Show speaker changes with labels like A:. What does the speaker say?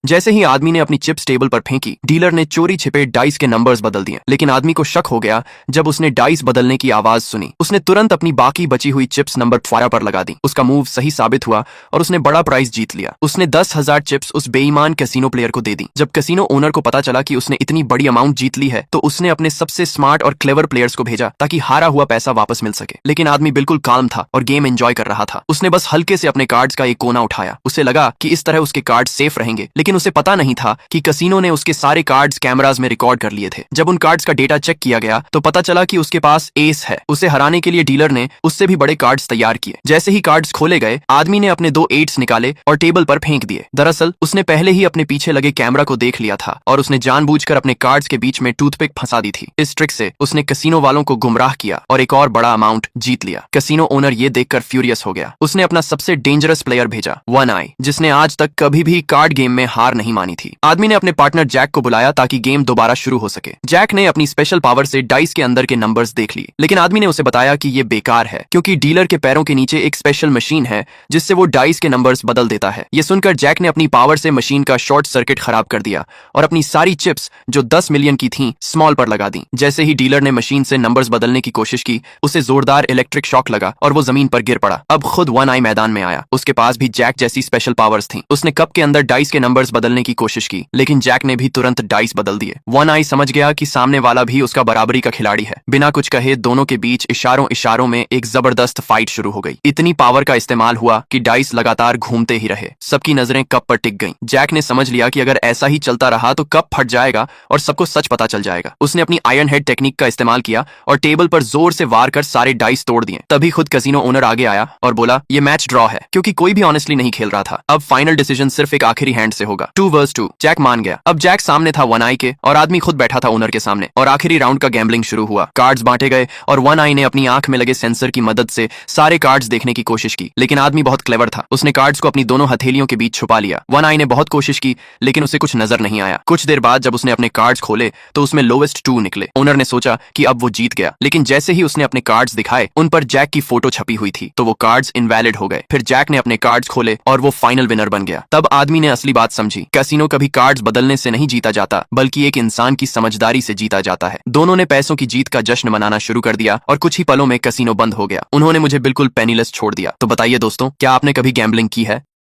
A: जैसे ही आदमी ने अपनी चिप्स टेबल पर फेंकी, डीलर ने चोरी छिपे डाइस के नंबर्स बदल दिए। लेकिन आदमी को शक हो गया जब उसने डाइस बदलने की आवाज सुनी। उसने तुरंत अपनी बाकी बची हुई चिप्स नंबर 12 पर लगा दी। उसका मूव सही साबित हुआ और उसने बड़ा प्राइज जीत लिया। उसने 10,000 चिप्स उस बेईमान कैसीनो प्लेयर को दे दी। जब कैसीनो ओनर को पता चला कि उसने इतनी बड़ी अमाउंट जीत ली है, तो उसने अपने सबसे स्मार्ट और क्लेवर प्लेयर्स को भेजा ताकि हारा हुआ पैसा वापस मिल सके। लेकिन आदमी बिल्कुल काम था और गेम एंजॉय कर रहा था। उसने बस हल्के से अपने कार्ड्स का एक कोना उठाया। उसे लगा कि इस तरह उसके कार्ड सेफ रहेंगे, लेकिन उसे पता नहीं था कि कैसीनो ने उसके सारे कार्ड्स कैमरास में रिकॉर्ड कर लिए थे। जब उन कार्ड्स का डेटा चेक किया गया तो पता चला कि उसके पास एस है। उसे हराने के लिए डीलर ने उससे भी बड़े कार्ड्स तैयार किए। जैसे ही कार्ड्स खोले गए, आदमी ने अपने 2 8s निकाले और टेबल पर फेंक दिए। दरअसल उसने पहले ही अपने पीछे लगे कैमरा को देख लिया था और उसने जानबूझकर अपने कार्ड्स के बीच में टूथपिक फंसा दी थी। इस ट्रिक से उसने कैसीनो वालों को गुमराह किया और एक और बड़ा अमाउंट जीत लिया। कैसीनो ओनर ये देखकर फ्यूरियस हो गया। उसने अपना सबसे डेंजरस प्लेयर भेजा, वन आई, जिसने आज तक कभी भी कार्ड गेम में हार नहीं मानी थी। आदमी ने अपने पार्टनर जैक को बुलाया ताकि गेम दोबारा शुरू हो सके। जैक ने अपनी स्पेशल पावर से डाइस के अंदर के नंबर्स देख लिए, लेकिन आदमी ने उसे बताया कि ये बेकार है क्योंकि डीलर के पैरों के नीचे एक स्पेशल मशीन है जिससे वो डाइस के नंबर्स बदल देता है। ये सुनकर जैक ने अपनी पावर से मशीन का शॉर्ट सर्किट खराब कर दिया और अपनी सारी चिप्स जो 10 मिलियन की थीं स्मॉल पर लगा दी। जैसे ही डीलर ने मशीन से नंबर्स बदलने की कोशिश की, उसे जोरदार इलेक्ट्रिक शॉक लगा और वो जमीन पर गिर पड़ा। अब खुद वन आई मैदान में आया। उसके पास भी जैक जैसी स्पेशल पावर्स थी। उसने कप के अंदर डाइस के नंबर्स बदलने की कोशिश की, लेकिन जैक ने भी तुरंत डाइस बदल दिए। वन आई समझ गया कि सामने वाला भी उसका बराबरी का खिलाड़ी है। बिना कुछ कहे दोनों के बीच इशारों इशारों में एक जबरदस्त फाइट शुरू हो गई। इतनी पावर का इस्तेमाल हुआ कि डाइस लगातार घूमते ही रहे। सबकी नजरें कप पर टिक गईं। जैक ने समझ लिया कि अगर ऐसा ही चलता रहा तो कप फट जाएगा और सबको सच पता चल जाएगा। उसने अपनी आयरन हेड टेक्निक का इस्तेमाल किया और टेबल पर जोर से वार कर सारे डाइस तोड़ दिए। तभी खुद कैसीनो ओनर आगे आया और बोला, ये मैच ड्रॉ है क्योंकि कोई भी ऑनेस्टली नहीं खेल रहा था। अब फाइनल डिसीजन सिर्फ एक आखिरी हैंड से होगा। 2 वर्सेस 2। जैक मान गया। अब जैक सामने था वन आई के और आदमी खुद बैठा था ओनर के सामने। और आखिरी राउंड का गैम्बलिंग शुरू हुआ। कार्ड्स बांटे गए और वन आई ने अपनी आंख में लगे सेंसर की मदद से सारे कार्ड्स देखने की कोशिश की, लेकिन आदमी बहुत क्लेवर था। उसने कार्ड्स को अपनी दोनों हथेलियों के बीच छुपा लिया। वन आई ने बहुत कोशिश की, लेकिन उसे कुछ नजर नहीं आया। कुछ देर बाद जब उसने अपने कार्ड्स खोले तो उसमें लोवेस्ट 2 निकले। ओनर ने सोचा कि अब वो जीत गया, लेकिन जैसे ही उसने अपने कार्ड्स दिखाए, उन पर जैक की फोटो छपी हुई थी, तो वो कार्ड्स इनवैलिड हो गए। फिर जैक ने अपने कार्ड्स खोले और वो फाइनल विनर बन गया। तब आदमी ने असली बात समझी। कैसीनो कभी कार्ड्स बदलने से नहीं जीता जाता, बल्कि एक इंसान की समझदारी से जीता जाता है। दोनों ने पैसों की जीत का जश्न मनाना शुरू कर दिया और कुछ ही पलों में कैसीनो बंद हो गया। उन्होंने मुझे बिल्कुल पेनीलेस छोड़ दिया। तो बताइए दोस्तों, क्या आपने कभी गैम्बलिंग की है?